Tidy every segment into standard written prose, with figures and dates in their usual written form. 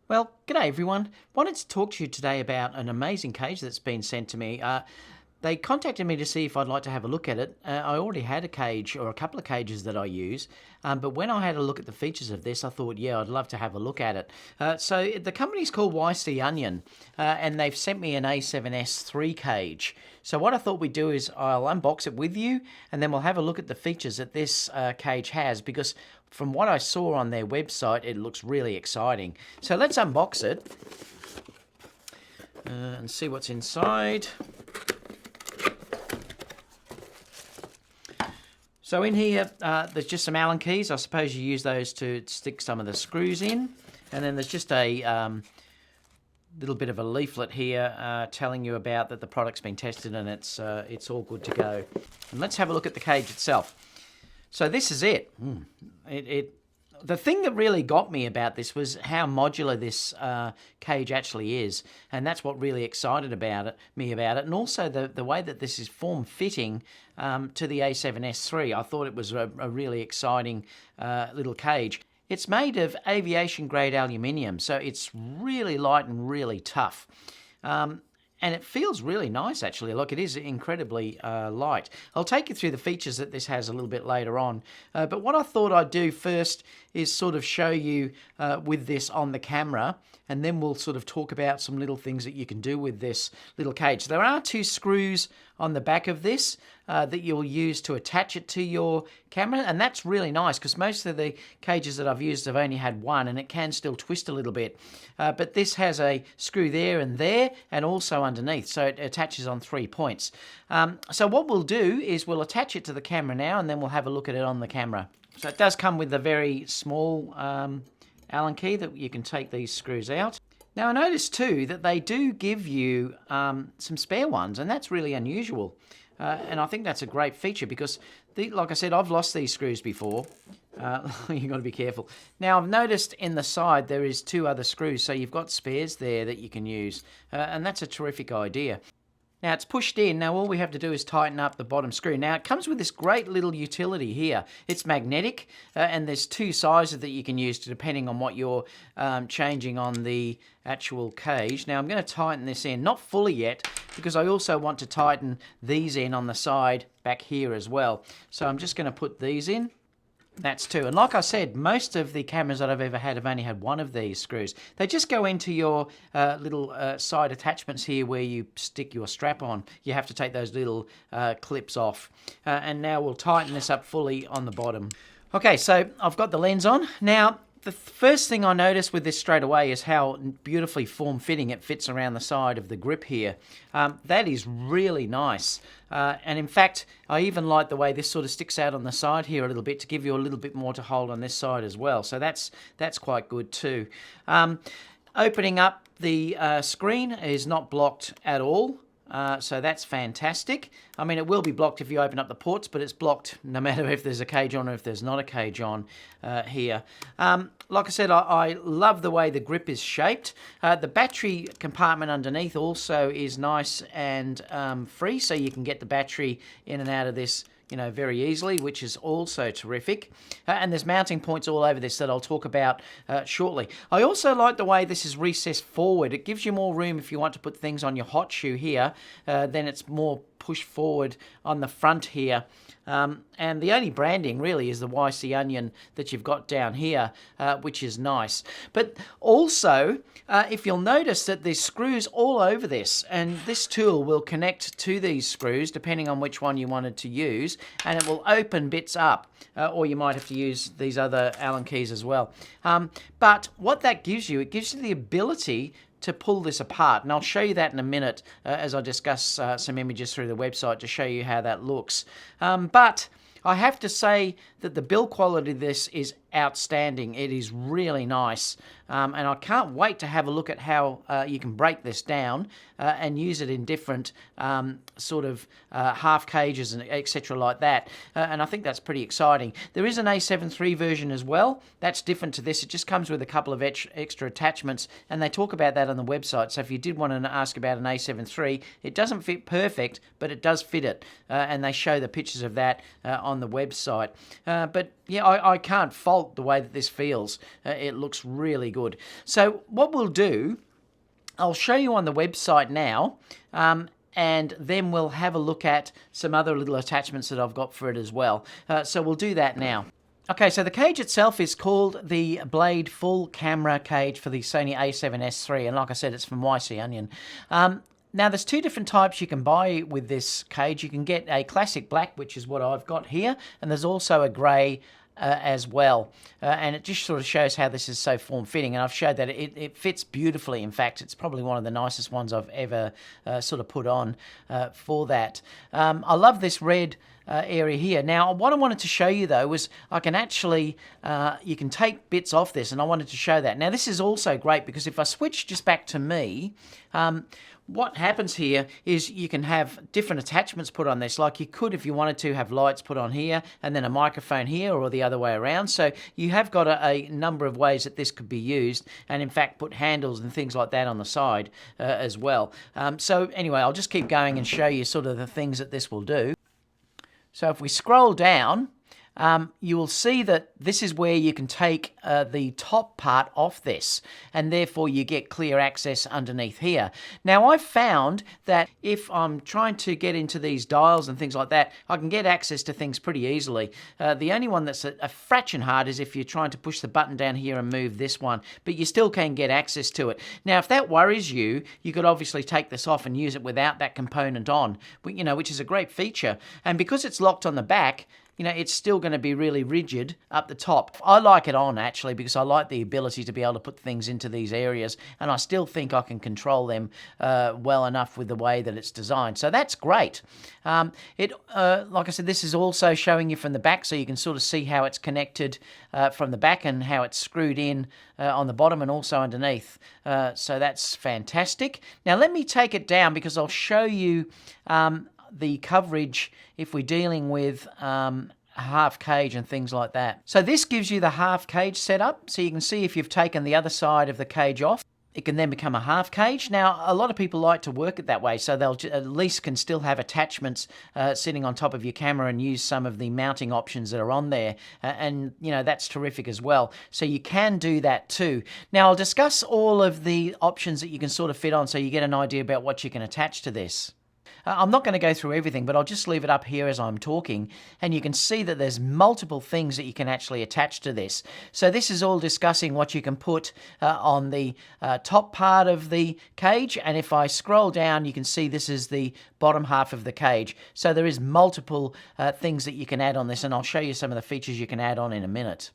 Well, g'day everyone. Wanted to talk to you today about an amazing cage that's been sent to me. They contacted me to see if I'd like to have a look at it. I already had a cage or a couple of cages that I use, but when I had a look at the features of this, I thought, yeah, I'd love to have a look at it. So the company's called a7siii, and they've sent me an A7S3 cage. So what I thought we'd do is I'll unbox it with you, and then we'll have a look at the features that this cage has, because from what I saw on their website, it looks really exciting. So let's unbox it and see what's inside. So in here, there's just some Allen keys. I suppose you use those to stick some of the screws in. And then there's just a little bit of a leaflet here telling you about that the product's been tested and it's all good to go. And let's have a look at the cage itself. So this is it. The thing that really got me about this was how modular this cage actually is, and that's what really excited me about it, and also the way that this is form-fitting to the A7S3. I thought it was a really exciting little cage. It's made of aviation-grade aluminium, so it's really light and really tough. And it feels really nice, actually. Look, it is incredibly light. I'll take you through the features that this has a little bit later on. But what I thought I'd do first is sort of show you with this on the camera, and then we'll sort of talk about some little things that you can do with this little cage. There are two screws on the back of this that you'll use to attach it to your camera, and that's really nice because most of the cages that I've used have only had one, and it can still twist a little bit. But this has a screw there, and also underneath, so it attaches on 3 points. So what we'll do is we'll attach it to the camera now, and then we'll have a look at it on the camera. So it does come with a very small Allen key that you can take these screws out. Now I noticed too that they do give you some spare ones, and that's really unusual. And I think that's a great feature because, like I said, I've lost these screws before. You've got to be careful. Now I've noticed in the side there is 2 other screws, so you've got spares there that you can use, and that's a terrific idea. Now it's pushed in. Now all we have to do is tighten up the bottom screw. Now it comes with this great little utility here. It's magnetic, and there's 2 sizes that you can use depending on what you're changing on the actual cage. Now I'm going to tighten this in, not fully yet, because I also want to tighten these in on the side back here as well. So I'm just going to put these in. That's 2. And like I said, most of the cameras that I've ever had have only had one of these screws. They just go into your little side attachments here where you stick your strap on. You have to take those little clips off. And now we'll tighten this up fully on the bottom. Okay, so I've got the lens on. Now, the first thing I noticed with this straight away is how beautifully form-fitting it fits around the side of the grip here. That is really nice. And in fact, I even like the way this sort of sticks out on the side here a little bit to give you a little bit more to hold on this side as well. So that's quite good too. Opening up the screen is not blocked at all. So that's fantastic. I mean, it will be blocked if you open up the ports, but it's blocked no matter if there's a cage on or if there's not a cage on here. Like I said, I love the way the grip is shaped. The battery compartment underneath also is nice and free, so you can get the battery in and out of this very easily, which is also terrific. And there's mounting points all over this that I'll talk about shortly. I also like the way this is recessed forward. It gives you more room if you want to put things on your hot shoe here. Then it's more pushed forward on the front here. And the only branding really is the YC Onion that you've got down here, which is nice. But also, if you'll notice that there's screws all over this, and this tool will connect to these screws depending on which one you wanted to use, and it will open bits up, or you might have to use these other Allen keys as well. But what that gives you, it gives you the ability to pull this apart, and I'll show you that in a minute as I discuss some images through the website to show you how that looks. But I have to say that the build quality of this is outstanding. It is really nice, and I can't wait to have a look at how you can break this down and use it in different sort of half cages and etc. like that, and I think that's pretty exciting. There is an A7 III version as well. That's different to this. It just comes with a couple of extra attachments, and they talk about that on the website. So if you did want to ask about an A7 III, it doesn't fit perfect, but it does fit it, and they show the pictures of that on the website. But yeah, I can't fault default, the way that this feels, it looks really good. So what we'll do, I'll show you on the website now, and then we'll have a look at some other little attachments that I've got for it as well. So we'll do that now. Okay, so the cage itself is called the Blade Full Camera Cage for the Sony a7S III, and like I said, it's from a7siii. Now, there's two different types you can buy with this cage. You can get a classic black, which is what I've got here, and there's also a grey as well, and it just sort of shows how this is so form-fitting, and I've showed that it fits beautifully. In fact, it's probably one of the nicest ones I've ever sort of put on for that. I love this red area here. Now, what I wanted to show you though was I can actually, you can take bits off this, and I wanted to show that. Now, this is also great because if I switch just back to me, what happens here is you can have different attachments put on this, like you could, if you wanted to, have lights put on here and then a microphone here, or the other way around. So you have got a number of ways that this could be used, and in fact put handles and things like that on the side as well. So anyway, I'll just keep going and show you sort of the things that this will do. So if we scroll down, you will see that this is where you can take the top part off this, and therefore you get clear access underneath here. Now, I've found that if I'm trying to get into these dials and things like that, I can get access to things pretty easily. The only one that's a fraction hard is if you're trying to push the button down here and move this one, but you still can get access to it. Now, if that worries you, you could obviously take this off and use it without that component on, you know, which is a great feature. And because it's locked on the back, you know, it's still going to be really rigid up the top. I like it on, actually, because I like the ability to be able to put things into these areas, and I still think I can control them well enough with the way that it's designed. So that's great. Like I said, this is also showing you from the back, so you can sort of see how it's connected from the back and how it's screwed in on the bottom and also underneath. So that's fantastic. Now, let me take it down because I'll show you the coverage if we're dealing with half cage and things like that. So this gives you the half cage setup, so you can see if you've taken the other side of the cage off, it can then become a half cage. Now, a lot of people like to work it that way, so they'll at least can still have attachments sitting on top of your camera and use some of the mounting options that are on there, and you know, that's terrific as well. So you can do that too. Now, I'll discuss all of the options that you can sort of fit on so you get an idea about what you can attach to this. I'm not going to go through everything, but I'll just leave it up here as I'm talking, and you can see that there's multiple things that you can actually attach to this. So this is all discussing what you can put on the top part of the cage, and if I scroll down, you can see this is the bottom half of the cage. So there is multiple things that you can add on this, and I'll show you some of the features you can add on in a minute.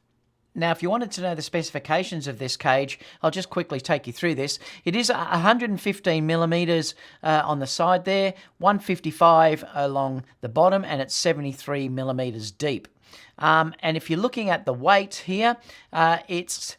Now, if you wanted to know the specifications of this cage, I'll just quickly take you through this. It is 115 millimeters on the side there, 155 along the bottom, and it's 73 millimeters deep. And if you're looking at the weight here, it's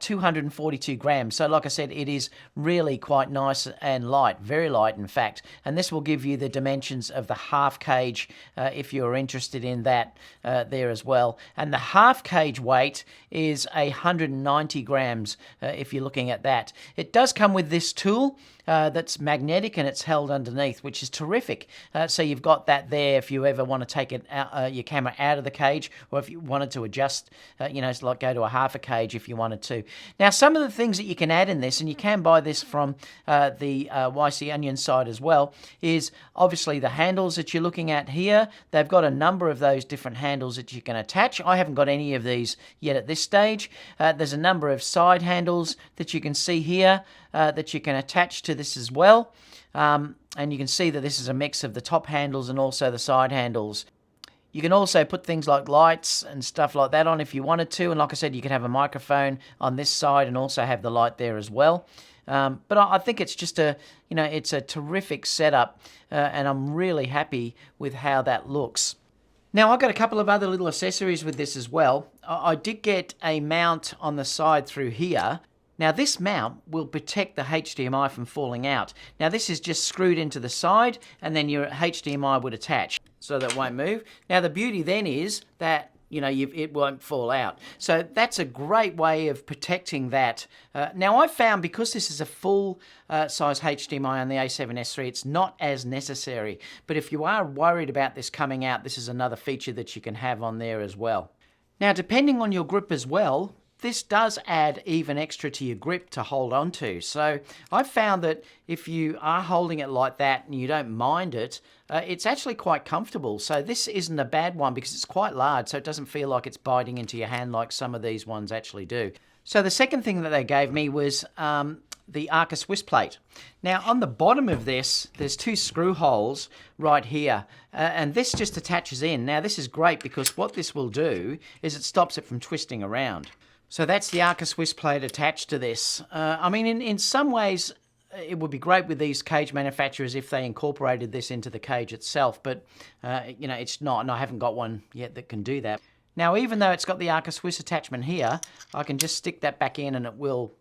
242 grams. So like I said, it is really quite nice and light, very light in fact. And this will give you the dimensions of the half cage if you're interested in that there as well. And the half cage weight is 190 grams if you're looking at that. It does come with this tool that's magnetic and it's held underneath, which is terrific. So you've got that there if you ever want to take it out, your camera out of the cage, or if you wanted to adjust, you know, like go to a half a cage if you wanted to. Now, some of the things that you can add in this, and you can buy this from the a7siii side as well, is obviously the handles that you're looking at here. They've got a number of those different handles that you can attach. I haven't got any of these yet at this stage. There's a number of side handles that you can see here that you can attach to this as well. And you can see that this is a mix of the top handles and also the side handles. You can also put things like lights and stuff like that on if you wanted to. And like I said, you can have a microphone on this side and also have the light there as well. But I think it's just it's a terrific setup, and I'm really happy with how that looks. Now, I've got a couple of other little accessories with this as well. I did get a mount on the side through here. Now, this mount will protect the HDMI from falling out. Now, this is just screwed into the side, and then your HDMI would attach, so that it won't move. Now, the beauty then is that, you know, it won't fall out. So that's a great way of protecting that. Now, I've found because this is a full size HDMI on the a7S III, it's not as necessary. But if you are worried about this coming out, this is another feature that you can have on there as well. Now, depending on your grip as well, this does add even extra to your grip to hold on to. So I've found that if you are holding it like that and you don't mind it, it's actually quite comfortable. So this isn't a bad one because it's quite large, so it doesn't feel like it's biting into your hand like some of these ones actually do. So the second thing that they gave me was the Arca Swiss plate. Now on the bottom of this, there's 2 screw holes right here, and this just attaches in. Now this is great because what this will do is it stops it from twisting around. So that's the Arca Swiss plate attached to this. I mean, in some ways, it would be great with these cage manufacturers if they incorporated this into the cage itself, but you know, it's not, and I haven't got one yet that can do that. Now, even though it's got the Arca Swiss attachment here, I can just stick that back in and it will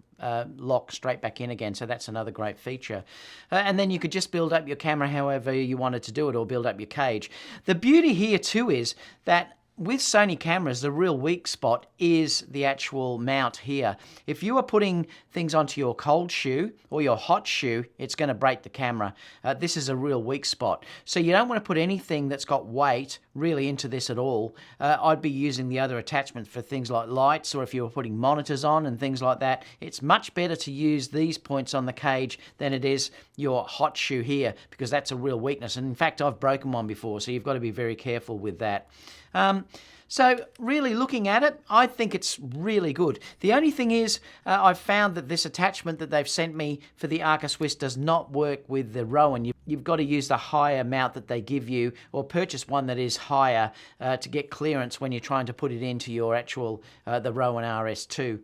lock straight back in again, so that's another great feature. And then you could just build up your camera however you wanted to do it, or build up your cage. The beauty here too is that with Sony cameras, the real weak spot is the actual mount here. If you are putting things onto your cold shoe or your hot shoe, it's going to break the camera. This is a real weak spot. So you don't want to put anything that's got weight really into this at all. I'd be using the other attachments for things like lights, or if you were putting monitors on and things like that. It's much better to use these points on the cage than it is your hot shoe here, because that's a real weakness. And in fact, I've broken one before, so you've got to be very careful with that. So really looking at it, I think it's really good. The only thing is I've found that this attachment that they've sent me for the Arca Swiss does not work with the Rowan. You've got to use the higher mount that they give you, or purchase one that is higher to get clearance when you're trying to put it into your actual, the Rowan RS2.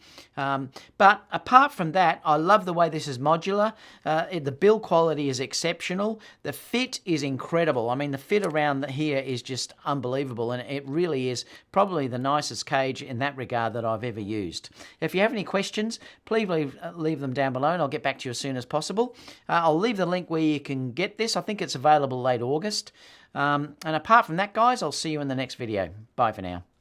But apart from that, I love the way this is modular. The build quality is exceptional. The fit is incredible. I mean, the fit around here is just unbelievable, and it really is probably the nicest cage in that regard that I've ever used. If you have any questions, please leave them down below and I'll get back to you as soon as possible. I'll leave the link where you can get this. I think it's available late August. And apart from that, guys, I'll see you in the next video. Bye for now.